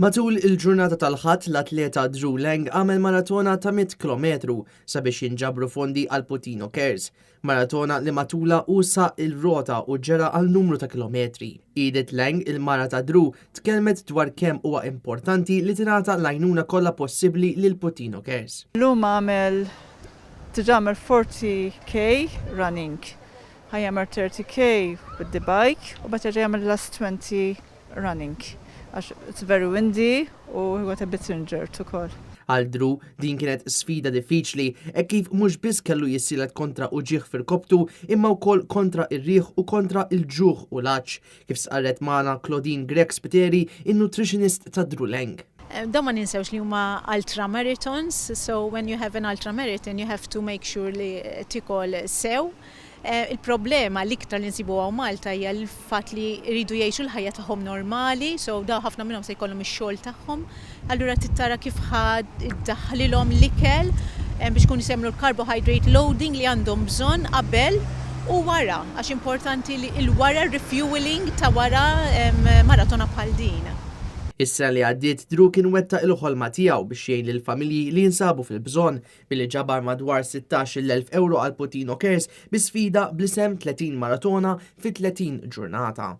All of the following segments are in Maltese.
Matul il-ġurnata tal-ħadd l-atleta Drew Lang għamel maratona ta' 100 km sabiex jinġabru fondi għal Putino Cares. Maratona li matula usa il-rota u ġera għal numru ta' kilometri. Edith Lang, il-mara ta' Drew, tkellmet dwar kemm huwa importanti li tingħata l-għajnuna kollha possibbli lil Putino Cares. Llum għamel tiġamel 40k running. Ħajjamel 30k with the bike u bata ġajamel last 20 running. It's very windy u he got a bit injured ukoll. Għal Drew din kienet sfida diffiċli e kif mhux biss kellu jissilet kontra uġieħ fil-koptu imma wkoll kontra ir-riħ u kontra il-ġuħ u l-aċċ kif sqarret magħna Claudine Grek Spiteri, in-nutritionist ta' Drew Lang. Da ma ninsewx li huma ultra marathons, so when you have an ultra marathon you have to make sure li tikol sew. Il-problema l-iktar li nsibu għaw Malta hija l-fatt li jridu jgħixu l-ħajja tagħhom normali, so da ħafna minnhom se jkollhom ix-xogħol tagħhom. Allura tittara kif ħadd iddaħħlilhom l-ikel biex kun isemlu l-carbohydrate loading li għandhom bżonn qabel u wara, għax importanti li l-wara refueling ta' wara maratona bħal din. Is-sena li għaddiet Drew kien wetta il-ħolma tiegħu biex jgħin lill-familji li jinsabu fil-bżonn billi ġabar madwar 16,000 euro għal Putino Cares bi sfida bl-isem 30 maratona fi 30 ġurnata.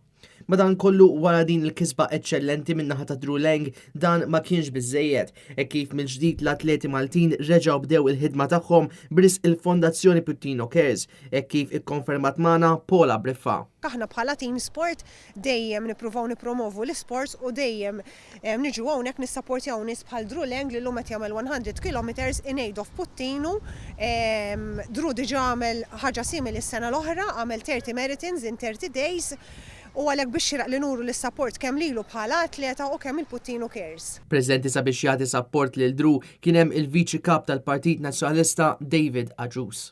Madankollu wara din il-kisba eċċellenti min-naħa ta' Drew Lang dan ma kienx biżżejjed e kif mill-ġdid l-atleti Maltin reġgħu bdew il-ħidma tagħhom bris il-Fondazzjoni Putino Cares e kif ikkonfermat magħna Paula Briffa. Aħna bħala team sport dejjem nippruvaw nippromovu l-sports u dejjem niġu hawnhekk nissapportjaw nies bħal Drew Lang li llum qed jagħmel 100 kilometers in aid of Puttino. Drew diġà għamel ħaġa simili s-sena l-oħra, għamel 30 marathons in 30 days. U għalek biex xiraq li nuru l-support kemm lilu bħala atleta u kemm il-Putino Cares. Preżenti sabiex jagħti support lil Drew kien hemm il-Viċi Kap tal-Partit Nazzjonalista David Aġus.